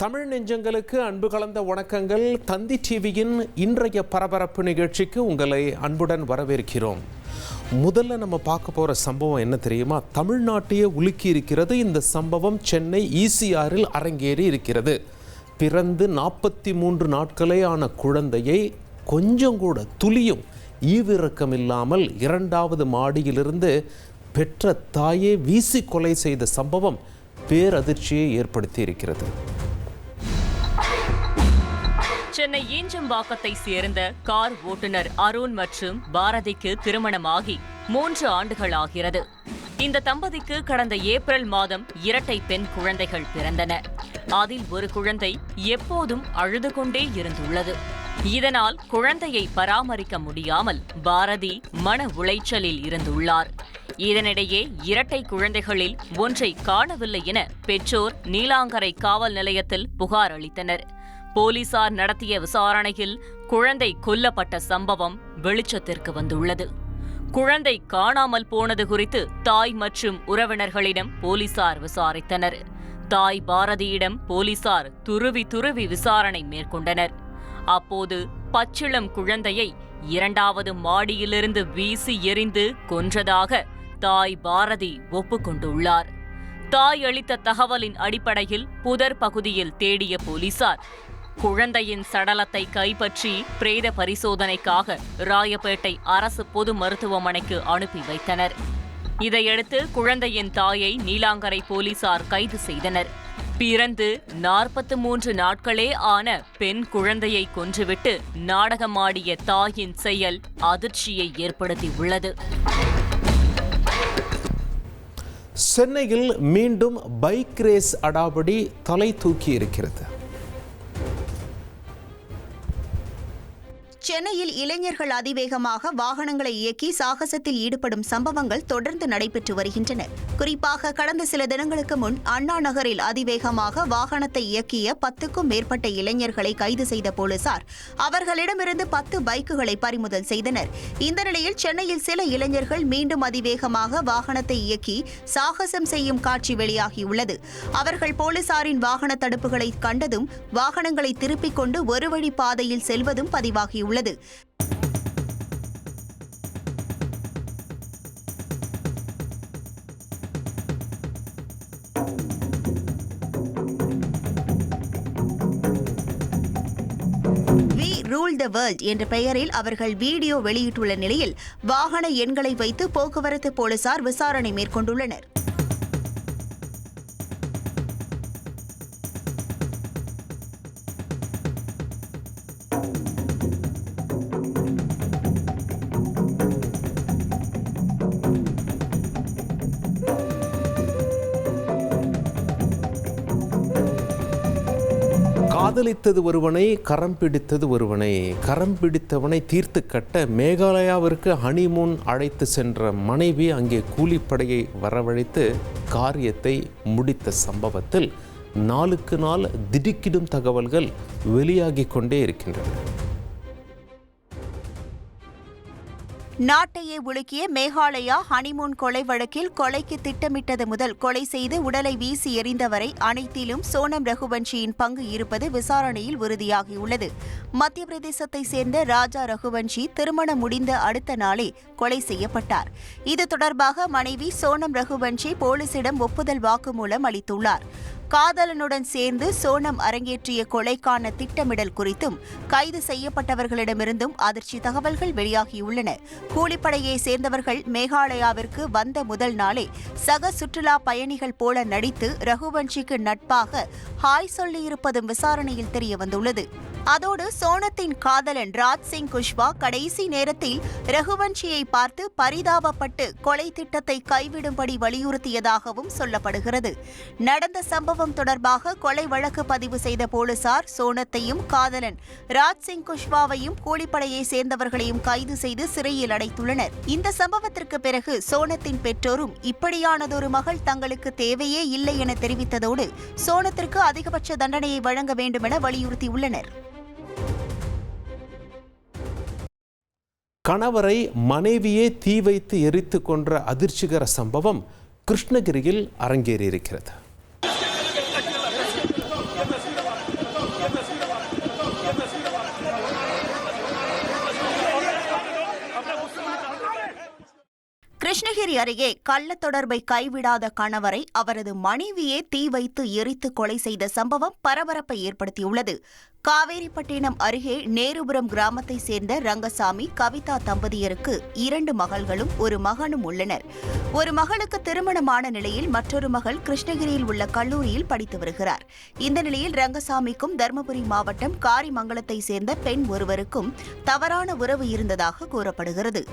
தமிழ் நெஞ்சங்களுக்கு அன்பு கலந்த வணக்கங்கள். தந்தி டிவியின் இன்றைய பரபரப்பு நிகழ்ச்சிக்கு உங்களை அன்புடன் வரவேற்கிறோம். முதல்ல நம்ம பார்க்க போகிற சம்பவம் என்ன தெரியுமா? தமிழ்நாட்டையே உலுக்கி இருக்கிறது. இந்த சம்பவம் சென்னை ECRல் அரங்கேறி இருக்கிறது. பிறந்து 43 நாட்களே ஆன குழந்தையை கொஞ்சம் கூட துளியும் ஈவிரக்கம் இல்லாமல் 2வது மாடியிலிருந்து பெற்ற தாயே வீசி கொலை செய்த சம்பவம் பேரதிர்ச்சியை ஏற்படுத்தி இருக்கிறது. சென்னை ஈஞ்சம்பாக்கத்தை சேர்ந்த கார் ஓட்டுநர் அருண் மற்றும் பாரதிக்கு திருமணமாகி 3 ஆண்டுகள் ஆகிறது. இந்த தம்பதிக்கு கடந்த ஏப்ரல் மாதம் 2 பெண் குழந்தைகள் பிறந்தன. அதில் ஒரு குழந்தை எப்போதும் அழுது கொண்டே இருந்துள்ளது. இதனால் குழந்தையை பராமரிக்க முடியாமல் பாரதி மன உளைச்சலில் இருந்துள்ளார். இதனிடையே 2 குழந்தைகளில் ஒன்றை காணவில்லை என பெற்றோர் நீலாங்கரை காவல் நிலையத்தில் புகார் அளித்தனர். போலீசார் நடத்திய விசாரணையில் குழந்தை கொல்லப்பட்ட சம்பவம் வெளிச்சத்திற்கு வந்துள்ளது. குழந்தை காணாமல் போனது குறித்து தாய் மற்றும் உறவினர்களிடம் போலீசார் விசாரித்தனர். தாய் பாரதியிடம் போலீசார் துருவி விசாரணை மேற்கொண்டனர். அப்போது பச்சிளம் குழந்தையை 2வது மாடியிலிருந்து வீசி எறிந்து கொன்றதாக தாய் பாரதி ஒப்புக்கொண்டுள்ளார். தாய் அளித்த தகவலின் அடிப்படையில் புதர் பகுதியில் தேடிய போலீசார் குழந்தையின் சடலத்தை கைப்பற்றி பிரேத பரிசோதனைக்காக ராயப்பேட்டை அரசு பொது மருத்துவமனைக்கு அனுப்பி வைத்தனர். இதையடுத்து குழந்தையின் தாயை நீலாங்கரை போலீசார் கைது செய்தனர். பிறந்து 43 நாட்களே ஆன பெண் குழந்தையை கொன்றுவிட்டு நாடகமாடிய தாயின் செயல் அதிர்ச்சியை ஏற்படுத்தியுள்ளது. சென்னையில் மீண்டும் பைக் ரேஸ் அடாவடி தலை தூக்கி இருக்கிறது. சென்னையில் இளைஞர்கள் அதிவேகமாக வாகனங்களை இயக்கி சாகசத்தில் ஈடுபடும் சம்பவங்கள் தொடர்ந்து நடைபெற்று வருகின்றன. குறிப்பாக கடந்த சில தினங்களுக்கு முன் அண்ணா நகரில் அதிவேகமாக வாகனத்தை இயக்கிய 10க்கும் மேற்பட்ட இளைஞர்களை கைது செய்த போலீசார் அவர்களிடமிருந்து 10 பைக்குகளை பறிமுதல் செய்தனர். இந்த நிலையில் சென்னையில் சில இளைஞர்கள் மீண்டும் அதிவேகமாக வாகனத்தை இயக்கி சாகசம் செய்யும் காட்சி வெளியாகியுள்ளது. அவர்கள் போலீசாரின் வாகன தடுப்புகளை கண்டதும் வாகனங்களை திருப்பிக் கொண்டு ஒரு வழி பாதையில் செல்வதும் பதிவாகியுள்ளது. ரூல் த வேர்ல்ட் என்ற பெயரில் அவர்கள் வீடியோ வெளியிட்டுள்ள நிலையில் வாகன எண்களை வைத்து போக்குவரத்து போலீசார் விசாரணை மேற்கொண்டுள்ளனர். காதலித்தது ஒருவனை, கரம் பிடித்தது ஒருவனை. கரம் பிடித்தவனை தீர்த்து கட்ட மேகாலயாவிற்கு ஹனிமூன் அழைத்து சென்ற மனைவி அங்கே கூலிப்படையை வரவழைத்து காரியத்தை முடித்த சம்பவத்தில் நாளுக்கு நாள் திடுக்கிடும் தகவல்கள் வெளியாகிக் கொண்டே இருக்கின்றன. நாட்டையே உலுக்கிய மேகாலயா ஹனிமூன் கொலை வழக்கில் கொலைக்கு திட்டமிட்டது முதல் கொலை செய்து உடலை வீசி எறிந்தவரை அனைத்திலும் சோனம் ரகுவன்ஷியின் பங்கு இருப்பது விசாரணையில் உறுதியாகியுள்ளது. மத்திய பிரதேசத்தை சேர்ந்த ராஜா ரகுவன்ஷி திருமணம் முடிந்த அடுத்த நாளே கொலை செய்யப்பட்டார். இது தொடர்பாக மனைவி சோனம் ரகுவன்ஷி போலீசிடம் ஒப்புதல் வாக்குமூலம் அளித்துள்ளார். காதலனுடன் சேர்ந்து சோனம் அரங்கேற்றிய கொலைக்கான திட்டமிடல் குறித்தும் கைது செய்யப்பட்டவர்களிடமிருந்தும் அதிர்ச்சி தகவல்கள் வெளியாகியுள்ளன. கூலிப்படையை சேர்ந்தவர்கள் மேகாலயாவிற்கு வந்த முதல் நாளே சக சுற்றுலா பயணிகள் போல நடித்து ரகுவன்ஷிக்கு நட்பாக ஹாய் சொல்லியிருப்பதும் விசாரணையில் தெரியவந்துள்ளது. அதோடு சோனத்தின் காதலன் ராஜ் சிங் குஷ்வா கடைசி நேரத்தில் ரகுவன்ஷியை பார்த்து பரிதாபப்பட்டு கொலை திட்டத்தை கைவிடும்படி வலியுறுத்தியதாகவும் சொல்லப்படுகிறது. நடந்த சம்பவம் தொடர்பாக கொலை வழக்கு பதிவு செய்த போலீசார் சோனத்தையும் காதலன் ராஜ் சிங் குஷ்வாவையும் கூலிப்படையை சேர்ந்தவர்களையும் கைது செய்து சிறையில் அடைத்துள்ளனர். இந்த சம்பவத்திற்கு பிறகு சோனத்தின் பெற்றோரும் இப்படியானதொரு மகள் தங்களுக்கு தேவையே இல்லை என தெரிவித்ததோடு சோனத்திற்கு அதிகபட்ச தண்டனையை வழங்க வேண்டும் என வலியுறுத்தியுள்ளனர். கணவரை மனைவியே தீ வைத்து எரித்து கொன்ற அதிர்ச்சிகர சம்பவம் கிருஷ்ணகிரியில் அரங்கேறியிருக்கிறது. கிருஷ்ணகிரி அருகே கள்ள தொடர்பை கைவிடாத கணவரை அவரது மனைவியே தீ வைத்து எரித்து கொலை செய்த சம்பவம் பரபரப்பை ஏற்படுத்தியுள்ளது. காவேரிப்பட்டினம் அருகே நேருபுரம் கிராமத்தை சேர்ந்த ரங்கசாமி, கவிதா தம்பதியருக்கு 2 மகள்களும் 1 மகனும் உள்ளனர். ஒரு மகளுக்கு திருமணமான நிலையில் மற்றொரு மகள் கிருஷ்ணகிரியில் உள்ள கல்லூரியில் படித்து வருகிறார். இந்த நிலையில் ரங்கசாமிக்கும் தருமபுரி மாவட்டம் காரிமங்கலத்தை சேர்ந்த பெண் ஒருவருக்கும் தவறான உறவு இருந்ததாக கூறப்படுகிறது.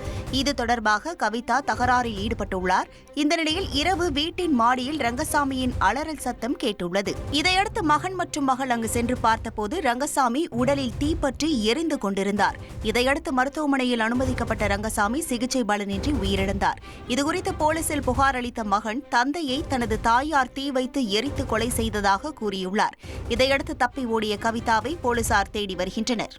இது தொடர்பாக கவிதா தகராறில் ஈடுபட்டுள்ளார். இந்த நிலையில் இரவு வீட்டின் மாடியில் ரங்கசாமியின் அலறல் சத்தம் கேட்டுள்ளது. இதையடுத்து மகன் மற்றும் மகள் அங்கு சென்று பார்த்தபோது ரங்கசாமி உடலில் தீப்பற்றி எரிந்து கொண்டிருந்தார். இதையடுத்து மருத்துவமனையில் அனுமதிக்கப்பட்ட ரங்கசாமி சிகிச்சை பலனின்றி உயிரிழந்தார். இதுகுறித்து போலீசில் புகார் அளித்த மகன் தந்தையை தனது தாயார் தீ வைத்து எரித்து கொலை செய்ததாக கூறியுள்ளார். இதையடுத்து தப்பி ஓடிய கவிதாவை போலீசார் தேடி வருகின்றனர்.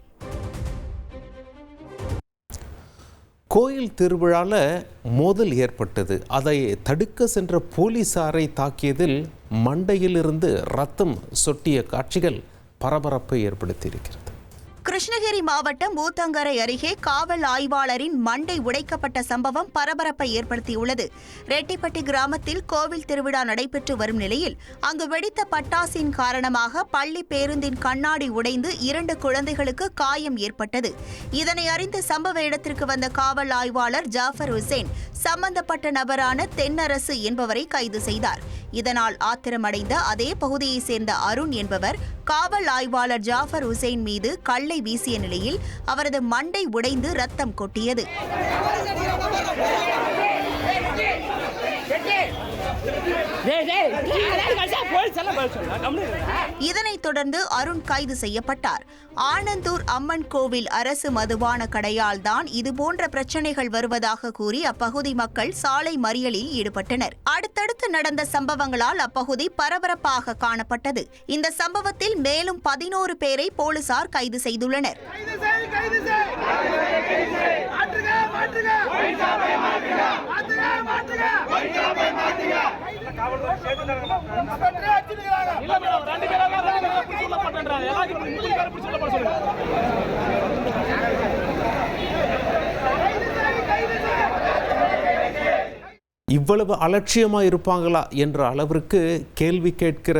கோயில் திருவிழால மோதல் ஏற்பட்டது. அதை தடுக்க சென்ற போலீசாரை தாக்கியதில் மண்டையிலிருந்து ரத்தம் சொட்டிய காட்சிகள் பரபரப்பை ஏற்படுத்தியிருக்கிறது. கிருஷ்ணகிரி மாவட்டம் ஊத்தங்கரை அருகே காவல் ஆய்வாளரின் மண்டை உடைக்கப்பட்ட சம்பவம் பரபரப்பை ஏற்படுத்தியுள்ளது. ரெட்டிப்பட்டி கிராமத்தில் கோவில் திருவிழா நடைபெற்று வரும் நிலையில் அங்கு வெடித்த பட்டாசின் காரணமாக பள்ளி பேருந்தின் கண்ணாடி உடைந்து 2 குழந்தைகளுக்கு காயம் ஏற்பட்டது. இதனை அறிந்த சம்பவ இடத்திற்கு வந்த காவல் ஆய்வாளர் ஜாஃபர் ஹுசேன் சம்பந்தப்பட்ட நபரான தென்னரசு என்பவரை கைது செய்தார். இதனால் ஆத்திரமடைந்த அதே பகுதியைச் சேர்ந்த அருண் என்பவர் காவல் ஆய்வாளர் ஜாஃபர் ஹுசேன் மீது கல்லை வீசிய நிலையில் அவரது மண்டை உடைந்து ரத்தம் கொட்டியது. இதனைத் தொடர்ந்து அருண் கைது செய்யப்பட்டார். ஆனந்தூர் அம்மன் கோவில் அரசு மதுபான கடையால் தான் இதுபோன்ற பிரச்சனைகள் வருவதாக கூறி அப்பகுதி மக்கள் சாலை மறியலில் ஈடுபட்டனர். அடுத்தடுத்து நடந்த சம்பவங்களால் அப்பகுதி பரபரப்பாக காணப்பட்டது. இந்த சம்பவத்தில் மேலும் 11 பேரை போலீசார் கைது செய்துள்ளனர். இவ்வளவு அலட்சியமாக இருப்பாங்களா என்ற அளவிற்கு கேள்வி கேட்கிற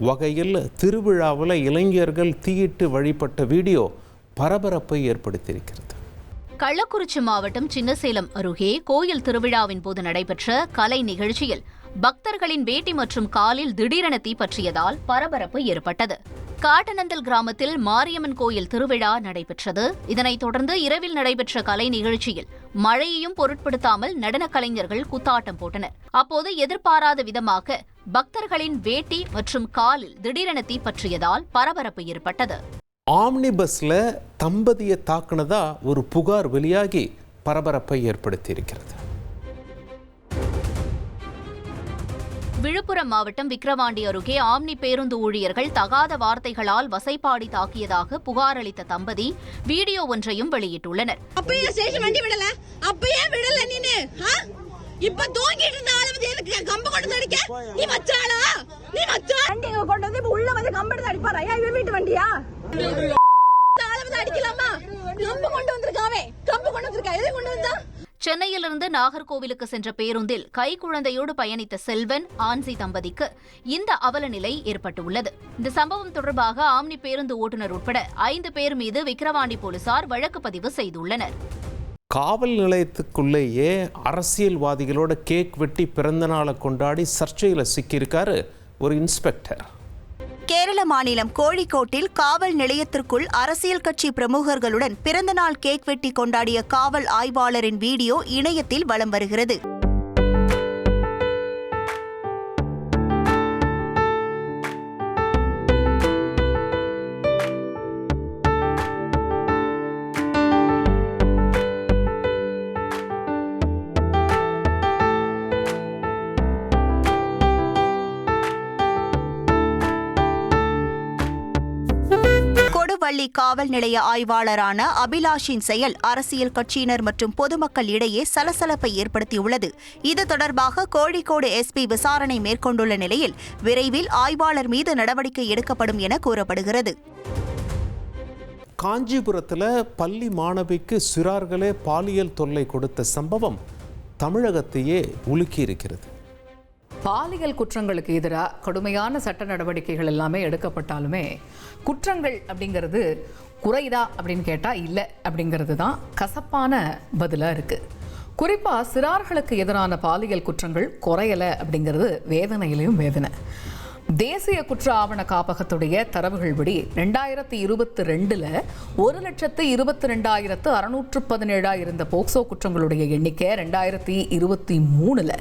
வகையில் திருவிழாவில் இளைஞர்கள் தீயிட்டு வழிபட்ட வீடியோ பரபரப்பை ஏற்படுத்தியிருக்கிறது. கள்ளக்குறிச்சி மாவட்டம் சின்னசேலம் அருகே கோயில் திருவிழாவின் போது நடைபெற்ற கலை நிகழ்ச்சியில் பக்தர்களின் வேட்டி மற்றும் காலில் திடீரென தீப்பற்றியதால் பரபரப்பு ஏற்பட்டது. காட்டனந்தல் கிராமத்தில் மாரியம்மன் கோயில் திருவிழா நடைபெற்றது. இதனைத் தொடர்ந்து இரவில் நடைபெற்ற கலை நிகழ்ச்சியில் மழையையும் பொருட்படுத்தாமல் நடன கலைஞர்கள் குத்தாட்டம் போட்டனர். அப்போது எதிர்பாராத விதமாக பக்தர்களின் வேட்டி மற்றும் காலில் திடீரென தீப்பற்றியதால் பரபரப்பு ஏற்பட்டது. ஆம்னி பஸ்ல தம்பதியை தாக்குனதா ஒரு புகார் வெளியாகி பரபரப்பை ஏற்படுத்தியிருக்கிறது. விழுப்புரம் மாவட்டம் விக்கிரவாண்டி அருகே ஆம்னி பேருந்து ஊழியர்கள் தகாத வார்த்தைகளால் வசைபாடி தாக்கியதாக புகார் அளித்த தம்பதி வீடியோ ஒன்றையும் வெளியிட்டுள்ளனர். இப்ப தூங்கிட்டு இருந்த ஆளு வந்து எனக்கு கம்ப கொண்டு தடிக்க நீ மச்சாளா நீ மச்சான் வண்டி கொண்டு வந்து உள்ள வந்து கம்ப எடுத்து அடிப்பாரா? இவன் வீட்டு வண்டியா? ஆளு வந்து அடிக்கலாமா? கம்ப கொண்டு வந்திருக்காவே கம்ப கொண்டு வந்திருக்கா எதை கொண்டு வந்தா? சென்னையிலிருந்து நாகர்கோவிலுக்கு சென்ற பேருந்தில் கைக்குழந்தையோடு பயணித்த செல்வன், ஆன்சி தம்பதிக்கு இந்த அவல நிலை ஏற்பட்டுள்ளது. இந்த சம்பவம் தொடர்பாக ஆம்னி பேருந்து ஓட்டுநர் உட்பட 5 பேர் மீது விக்கிரவாண்டி போலீசார் வழக்கு பதிவு செய்துள்ளனர். காவல் நிலையத்துக்குள்ளேயே அரசியல்வாதிகளோட கேக் வெட்டி பிறந்த நாளை கொண்டாடி சர்ச்சையில் சிக்கியிருக்காரு ஒரு இன்ஸ்பெக்டர். கேரள மாநிலம் கோழிக்கோட்டில் காவல் நிலையத்திற்குள் அரசியல் கட்சி பிரமுகர்களுடன் பிறந்தநாள் கேக் வெட்டி கொண்டாடிய காவல் ஆய்வாளரின் வீடியோ இணையத்தில் வலம் வருகிறது. பள்ளி காவல் நிலைய ஆய்வாளரான அபிலாஷின் செயல் அரசியல் கட்சியினர் மற்றும் பொதுமக்கள் இடையே சலசலப்பை ஏற்படுத்தியுள்ளது. இது தொடர்பாக கோழிக்கோடு எஸ்பி விசாரணை மேற்கொண்டுள்ள நிலையில் விரைவில் ஆய்வாளர் மீது நடவடிக்கை எடுக்கப்படும் என கூறப்படுகிறது. காஞ்சிபுரத்தில் பள்ளி மாணவிக்கு சிறார்களே பாலியல் தொல்லை கொடுத்த சம்பவம் தமிழகத்தையே உலுக்கி இருக்கிறது. பாலியல் குற்றங்களுக்கு எதிராக கடுமையான சட்ட நடவடிக்கைகள் எல்லாமே எடுக்கப்பட்டாலுமே குற்றங்கள் அப்படிங்கிறது குறைதா அப்படின்னு கேட்டால் இல்லை அப்படிங்கிறது தான் கசப்பான பதிலாக இருக்குது. குறிப்பாக சிறார்களுக்கு எதிரான பாலியல் குற்றங்கள் குறையலை அப்படிங்கிறது வேதனையிலையும் வேதனை. தேசிய குற்ற ஆவண காப்பகத்துடைய தரவுகள் படி 2022 1,22,617 இருந்த போக்சோ குற்றங்களுடைய எண்ணிக்கை 2023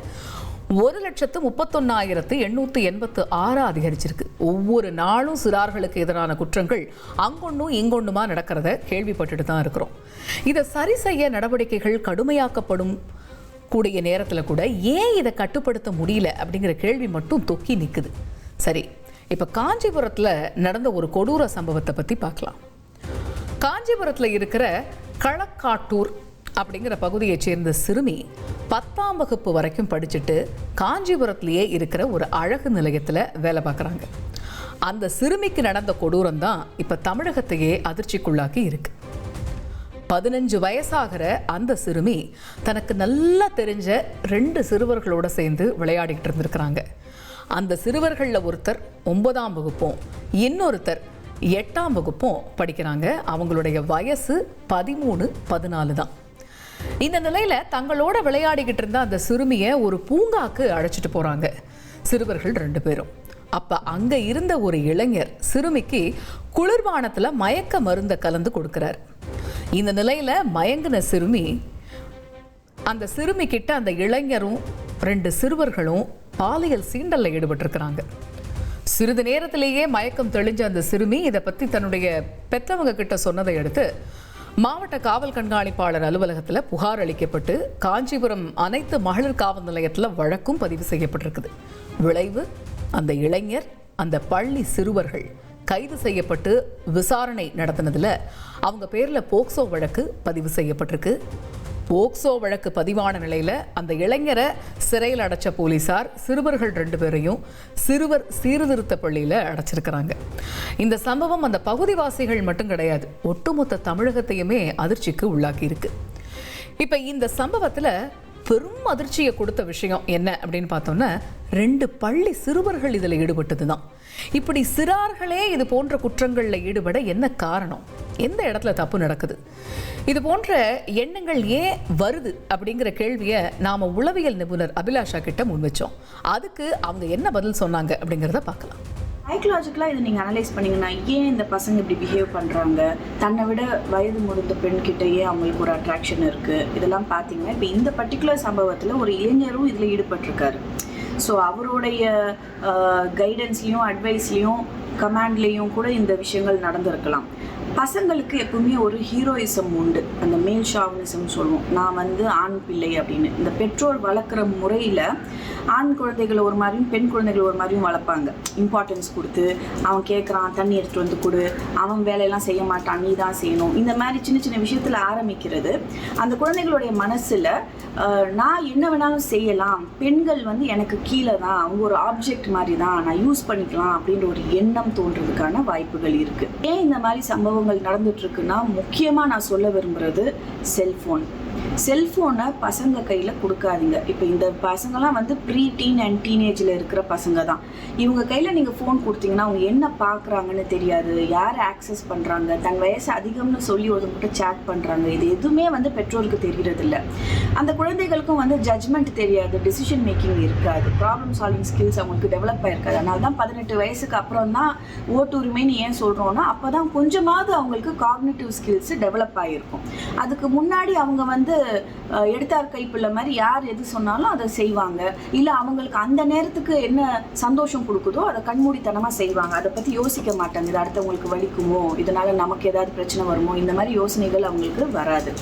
1,31,886 அதிகரிச்சிருக்கு. ஒவ்வொரு நாளும் சிறார்களுக்கு எதிரான குற்றங்கள் அங்கொன்னும் இங்கொன்னுமா நடக்கிறத கேள்விப்பட்டுட்டு தான் இருக்கிறோம். இதை சரி செய்ய நடவடிக்கைகள் கடுமையாக்கப்படும் கூடிய நேரத்தில் கூட ஏன் இதை கட்டுப்படுத்த முடியல அப்படிங்கிற கேள்வி மட்டும் தொக்கி நிற்குது. சரி, இப்போ காஞ்சிபுரத்தில் நடந்த ஒரு கொடூர சம்பவத்தை பற்றி பார்க்கலாம். காஞ்சிபுரத்தில் இருக்கிற களக்காட்டூர் அப்படிங்கிற பகுதியைச் சேர்ந்த சிறுமி 10ஆம் வகுப்பு வரைக்கும் படிச்சுட்டு காஞ்சிபுரத்திலேயே இருக்கிற ஒரு அழகு நிலையத்தில் வேலை பார்க்குறாங்க. அந்த சிறுமிக்கு நடந்த கொடூரம் தான் இப்போ தமிழகத்தையே அதிர்ச்சிக்குள்ளாக்கி இருக்கு. 15 வயசாகிற அந்த சிறுமி தனக்கு நல்லா தெரிஞ்ச 2 சிறுவர்களோட சேர்ந்து விளையாடிட்டு இருந்திருக்கிறாங்க. அந்த சிறுவர்களில் ஒருத்தர் 9ஆம் வகுப்பும் இன்னொருத்தர் 8ஆம் வகுப்பும் படிக்கிறாங்க. அவங்களுடைய வயசு 13, 14 தான். இந்த நிலையில தங்களோட விளையாடிக்கிட்டு இருந்த அந்த சிறுமியை ஒரு பூங்காக்கு அழைச்சிட்டு போறாங்க சிறுவர்கள் 2 பேரும். அப்ப அங்க இருந்த ஒரு இளைஞர் சிறுமிக்கு குளிர்பானத்துல மயக்க மருந்தை கலந்து கொடுக்கிறார். இந்த நிலையில மயங்கின சிறுமி அந்த சிறுமி கிட்ட அந்த இளைஞரும் 2 சிறுவர்களும் பாலியல் சீண்டல்ல ஈடுபட்டிருக்கிறாங்க. சிறிது நேரத்திலேயே மயக்கம் தெளிஞ்ச அந்த சிறுமி இதை பத்தி தன்னுடைய பெற்றவங்க கிட்ட சொன்னதை அடுத்து மாவட்ட காவல் கண்காணிப்பாளர் அலுவலகத்தில் புகார் அளிக்கப்பட்டு காஞ்சிபுரம் அனைத்து மகளிர் காவல் நிலையத்தில் வழக்கும் பதிவு செய்யப்பட்டிருக்குது. விளைவு, அந்த இளைஞர், அந்த பள்ளி சிறுவர்கள் கைது செய்யப்பட்டு விசாரணை நடத்தினதில் அவங்க பேரில் போக்சோ வழக்கு பதிவு செய்யப்பட்டிருக்கு. போக்சோ வழக்கு பதிவான நிலையில் அந்த இளைஞரை சிறையில் அடைச்ச போலீசார் சிறுவர்கள் 2 பேரையும் சிறுவர் சீர்திருத்த பள்ளியில் அடைச்சிருக்கிறாங்க. இந்த சம்பவம் அந்த பகுதிவாசிகள் மட்டும் கிடையாது, ஒட்டுமொத்த தமிழகத்தையுமே அதிர்ச்சிக்கு உள்ளாக்கி இருக்கு. இப்போ இந்த சம்பவத்தில் பெரும் அதிர்ச்சியை கொடுத்த விஷயம் என்ன அப்படின்னு பார்த்தோம்னா 2 பள்ளி சிறுவர்கள் இதில் ஈடுபட்டது தான். இப்படி சிறார்களே இது போன்ற குற்றங்களில் ஈடுபட என்ன காரணம்? எந்த இடத்துல தப்பு நடக்குது? இது போன்ற எண்ணங்கள் ஏன் வருது அப்படிங்கிற கேள்வியை நாம உளவியல் நிபுணர் அபிலாஷா கிட்ட முன்வச்சோம். அதுக்கு அவங்க என்ன பதில் சொன்னாங்க அப்படிங்கிறத பார்க்கலாம். சைக்கலாஜிக்கலாக இதை நீங்கள் அனலைஸ் பண்ணிங்கன்னா ஏன் இந்த பசங்க இப்படி பிஹேவ் பண்ணுறாங்க, தன்னை விட வயது முதிர்ந்த பெண்கிட்டயே அவங்களுக்கு ஒரு அட்ராக்ஷன் இருக்குது, இதெல்லாம் பார்த்தீங்கன்னா இப்போ இந்த பர்டிகுலர் சம்பவத்தில் ஒரு இளைஞரும் இதில் ஈடுபட்டிருக்காரு. ஸோ அவருடைய கைடன்ஸ்லேயும் அட்வைஸ்லேயும் கமாண்ட்லேயும் கூட இந்த விஷயங்கள் நடந்திருக்கலாம். பசங்களுக்கு எப்பவுமே ஒரு ஹீரோயிசம் உண்டு, அந்த மேல் ஷாவனிசம் சொல்லுவோம். நான் ஆண் பிள்ளை அப்படின்னு இந்த பெற்றோர் வளர்க்குற முறையில் ஆண் குழந்தைகளை ஒரு மாதிரியும் பெண் குழந்தைகளை ஒரு மாதிரியும் வளர்ப்பாங்க. இம்பார்ட்டன்ஸ் கொடுத்து அவன் கேட்குறான் தண்ணி எடுத்துகிட்டு வந்து கொடு, அவன் வேலையெல்லாம் செய்ய மாட்டான், நீ தான் செய்யணும், இந்த மாதிரி சின்ன சின்ன விஷயத்தில் ஆரம்பிக்கிறது. அந்த குழந்தைகளுடைய மனசில் நான் என்ன வேணாலும் செய்யலாம், பெண்கள் எனக்கு கீழே தான், அவங்க ஒரு ஆப்ஜெக்ட் மாதிரி தான், நான் யூஸ் பண்ணிக்கலாம் அப்படின்ற ஒரு எண்ணம் தோன்றதுக்கான வாய்ப்புகள் இருக்குது. ஏன் இந்த மாதிரி சம்பவங்கள் நடந்துட்டு இருக்குன்னா முக்கியமாக நான் சொல்ல விரும்புகிறது செல்ஃபோன். செல்ஃபோனை பசங்க கையில் கொடுக்காதீங்க. இப்போ இந்த பசங்கள்லாம் ப்ரீ டீன் அண்ட் டீனேஜில் இருக்கிற பசங்க தான். இவங்க கையில் நீங்கள் ஃபோன் கொடுத்தீங்கன்னா அவங்க என்ன பார்க்குறாங்கன்னு தெரியாது, யார் ஆக்சஸ் பண்ணுறாங்க, தன் வயசு அதிகம்னு சொல்லி ஒருத்தவங்கிட்ட சேட் பண்ணுறாங்க, இது எதுவுமே பெற்றோருக்கு தெரியறதில்ல. அந்த குழந்தைகளுக்கும் ஜட்ஜ்மெண்ட் தெரியாது, டிசிஷன் மேக்கிங் இருக்காது, ப்ராப்ளம் சால்விங் ஸ்கில்ஸ் அவங்களுக்கு டெவலப் ஆகிருக்காது. அதனால தான் 18 வயசுக்கு அப்புறம் தான் ஓட்டுரிமைன்னு ஏன் சொல்கிறோன்னா அப்போ தான் கொஞ்சமாவது அவங்களுக்கு காக்னிட்டிவ் ஸ்கில்ஸ் டெவலப் ஆகிருக்கும். அதுக்கு முன்னாடி அவங்க எடுத்தார் கைப்பிள்ளை மாதிரி யார் எது சொன்னாலும் அதை செய்வாங்க. இல்லை அவங்களுக்கு அந்த நேரத்துக்கு என்ன சந்தோஷம் கொடுக்குதோ அதை கண்மூடித்தனமாக செய்வாங்க. அதை பற்றி யோசிக்க மாட்டாங்க, இது அடுத்தவங்களுக்கு வலிக்குமோ, இதனால் நமக்கு ஏதாவது பிரச்சனை வருமோ, இந்த மாதிரி யோசனைகள் அவங்களுக்கு வராது.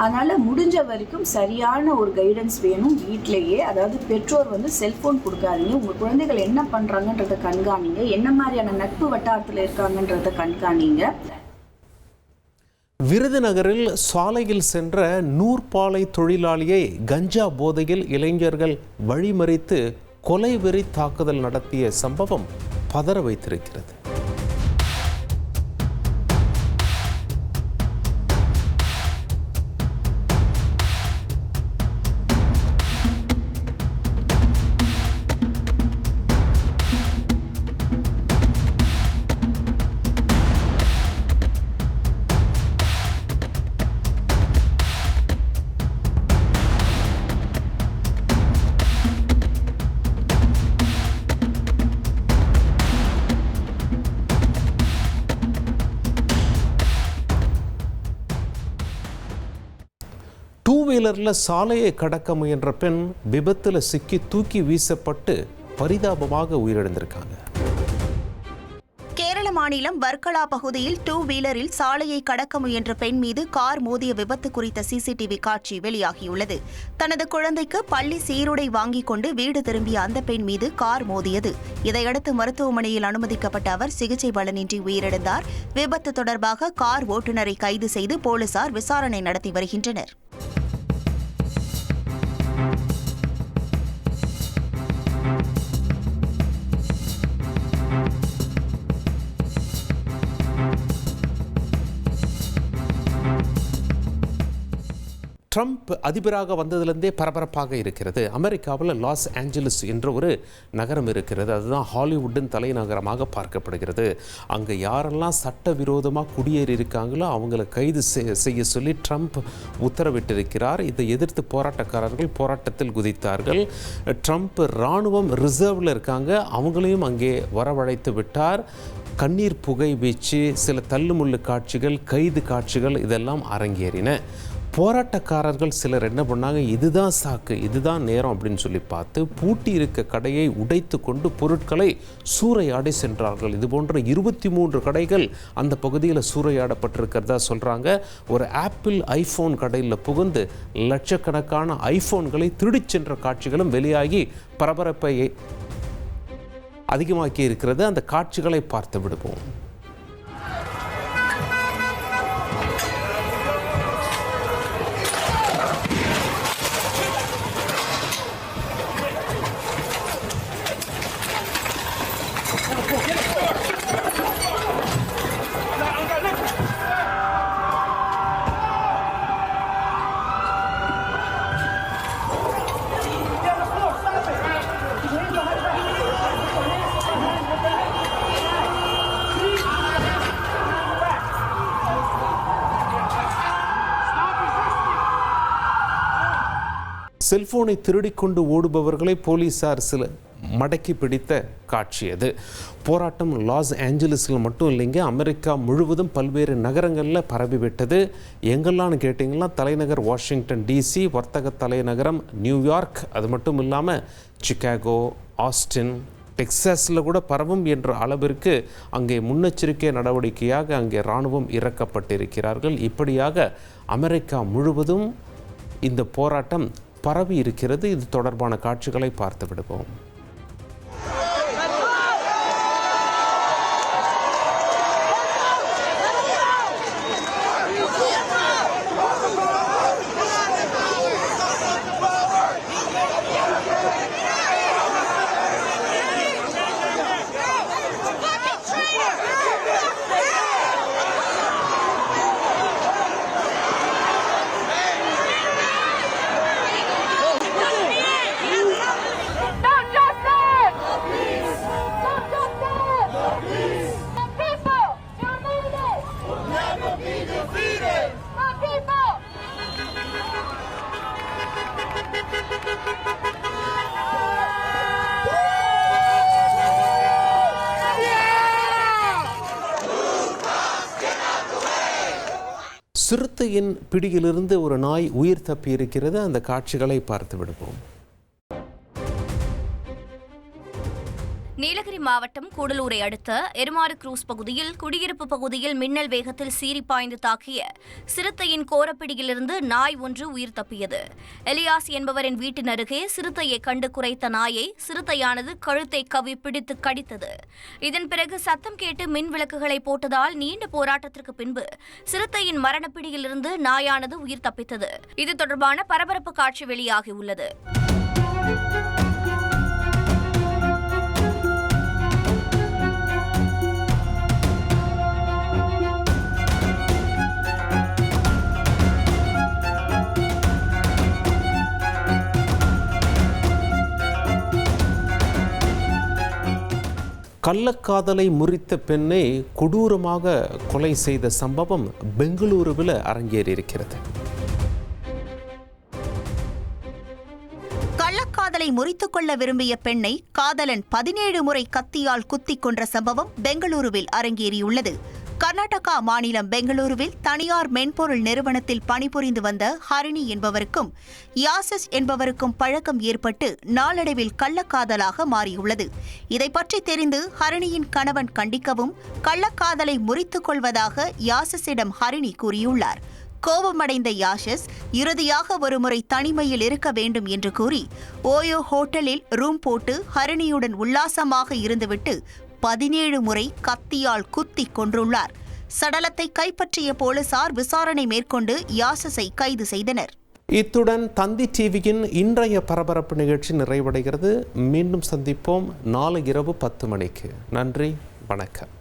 அதனால் முடிஞ்ச வரைக்கும் சரியான ஒரு கைடன்ஸ் வேணும் வீட்டிலேயே. அதாவது பெற்றோர் செல்ஃபோன் கொடுக்காதீங்க, உங்கள் குழந்தைகள் என்ன பண்ணுறாங்கன்றதை கண்காணிங்க, என்ன மாதிரியான நட்பு வட்டாரத்தில் இருக்காங்கன்றதை கண்காணிங்க. விருதுநகரில் சாலையில் சென்ற நூற்பாலை தொழிலாளியை கஞ்சா போதையில் இளைஞர்கள் வழிமறித்து கொலைவெறி தாக்குதல் நடத்திய சம்பவம் பதற வைத்திருக்கிறது. கலரில் சாலையை கடக்க முயன்ற பெண் விபத்தில் சிக்கி தூக்கி வீசப்பட்டு பரிதாபமாக உயிரிழந்திருக்காங்க. கேரள மாநிலம் வர்க்கலா பகுதியில் 2 வீலரில் சாலையை கடக்க முயன்ற பெண் மீது கார் மோதிய விபத்து குறித்த சிசிடிவி காட்சி வெளியாகியுள்ளது. தனது குழந்தைக்கு பள்ளி சீருடை வாங்கிக் கொண்டு வீடு திரும்பிய அந்த பெண் மீது கார் மோதியது. இதையடுத்து மருத்துவமனையில் அனுமதிக்கப்பட்ட அவர் சிகிச்சை பலனின்றி உயிரிழந்தார். விபத்து தொடர்பாக கார் ஓட்டுநரை கைது செய்து போலீசார் விசாரணை நடத்தி வருகின்றனர். ட்ரம்ப் அதிபராக வந்ததிலிருந்தே பரபரப்பாக இருக்கிறது. அமெரிக்காவில் லாஸ் ஏஞ்சலஸ் என்ற ஒரு நகரம் இருக்கிறது. அதுதான் ஹாலிவுட்டின் தலைநகரமாக பார்க்கப்படுகிறது. அங்கே யாரெல்லாம் சட்டவிரோதமாக குடியேறி இருக்காங்களோ அவங்களை கைது செய்ய சொல்லி ட்ரம்ப் உத்தரவிட்டிருக்கிறார். இதை எதிர்த்து போராட்டக்காரர்கள் போராட்டத்தில் குதித்தார்கள். ட்ரம்ப் இராணுவம் ரிசர்வில் இருக்காங்க, அவங்களையும் அங்கே வரவழைத்து விட்டார். கண்ணீர் புகை வீச்சு, சில தள்ளுமுள்ளு காட்சிகள், கைது காட்சிகள் இதெல்லாம் அரங்கேறின. போராட்டக்காரர்கள் சிலர் என்ன பண்ணாங்க, இதுதான் சாக்கு, இதுதான் நேரம் அப்படின்னு சொல்லி பார்த்து பூட்டி இருக்க கடையை உடைத்து கொண்டு பொருட்களை சூறையாடி சென்றார்கள். இது போன்ற 23 கடைகள் அந்த பகுதியில் சூறையாடப்பட்டிருக்கிறதா சொல்கிறாங்க. ஒரு ஆப்பிள் ஐஃபோன் கடையில் புகுந்து லட்சக்கணக்கான ஐஃபோன்களை திருடிச் சென்ற காட்சிகளும் வெளியாகி பரபரப்பை அதிகமாக்கி இருக்கிறது. அந்த காட்சிகளை பார்த்து விடுவோம். செல்போனை திருடிக்கொண்டு ஓடுபவர்களை போலீசார் சில மடக்கி பிடித்த காட்சி அது. போராட்டம் லாஸ் ஏஞ்சலஸில் மட்டும் இல்லைங்க, அமெரிக்கா முழுவதும் பல்வேறு நகரங்களில் பரவிவிட்டது. எங்கெல்லாம்னு கேட்டிங்கன்னா தலைநகர் வாஷிங்டன் டிசி, வர்த்தக தலைநகரம் நியூயார்க், அது மட்டும் இல்லாமல் சிகாகோ, ஆஸ்டின், டெக்சாஸில் கூட பரவும் என்ற அளவிற்கு அங்கே முன்னெச்சரிக்கை நடவடிக்கையாக அங்கே இராணுவம் இறக்கப்பட்டிருக்கிறார்கள். இப்படியாக அமெரிக்கா முழுவதும் இந்த போராட்டம் பரவி இருக்கிறது. இது தொடர்பான காட்சிகளை பார்த்து விடுவோம். சிறுத்தையின் பிடியிலிருந்து ஒரு நாய் உயிர் தப்பி இருக்கிறது. அந்த காட்சிகளை பார்த்து விடுவோம். நீலகிரி மாவட்டம் கூடலூரை அடுத்த எருமாடு குரூஸ் பகுதியில் குடியிருப்பு பகுதியில் மின்னல் வேகத்தில் சீறி பாய்ந்து தாக்கிய சிறுத்தையின் கோரப்பிடியிலிருந்து நாய் ஒன்று உயிர் தப்பியது. எலியாஸ் என்பவரின் வீட்டின் அருகே சிறுத்தையை கண்டு குறைத்த நாயை சிறுத்தையானது கழுத்தை கவி பிடித்து கடித்தது. இதன் பிறகு சத்தம் கேட்டு மின் விளக்குகளை போட்டதால் நீண்ட போராட்டத்திற்கு பின்பு சிறுத்தையின் மரணப்பிடியிலிருந்து நாயானது உயிர் தப்பித்தது. இது தொடர்பான பரபரப்பு காட்சி வெளியாகியுள்ளது. கள்ளக்காதலை முறித்த பெண்ணை கொடூரமாக கொலை செய்த சம்பவம் பெங்களூருவில் அரங்கேறியிருக்கிறது. கள்ளக்காதலை முறித்துக் கொள்ள விரும்பிய பெண்ணை காதலன் 17 முறை கத்தியால் குத்திக் கொன்ற சம்பவம் பெங்களூருவில் அரங்கேறியுள்ளது. கர்நாடகா மாநிலம் பெங்களூருவில் தனியார் மென்பொருள் நிறுவனத்தில் பணிபுரிந்து வந்த ஹரிணி என்பவருக்கும் யாசஸ் என்பவருக்கும் பழக்கம் ஏற்பட்டு நாளடைவில் கள்ளக்காதலாக மாறியுள்ளது. இதை பற்றி தெரிந்து ஹரிணியின் கணவன் கண்டிக்கவும் கள்ளக்காதலை முறித்துக் கொள்வதாக யாசஸிடம் ஹரிணி கூறியுள்ளார். கோபமடைந்த யாஷஸ் இறுதியாக ஒருமுறை தனிமையில் இருக்க வேண்டும் என்று கூறி ஓயோ ஹோட்டலில் ரூம் போட்டு ஹரிணியுடன் உல்லாசமாக இருந்துவிட்டு 17 முறை கத்தியால் குத்தி கொன்றுள்ளார். சடலத்தை கைப்பற்றிய போலீசார் விசாரணை மேற்கொண்டு யாசஸை கைது செய்தனர். இத்துடன் தந்தி டிவியின் இன்றைய பரபரப்பு நிகழ்ச்சி நிறைவடைகிறது. மீண்டும் சந்திப்போம் நாளை இரவு 10 மணிக்கு. நன்றி, வணக்கம்.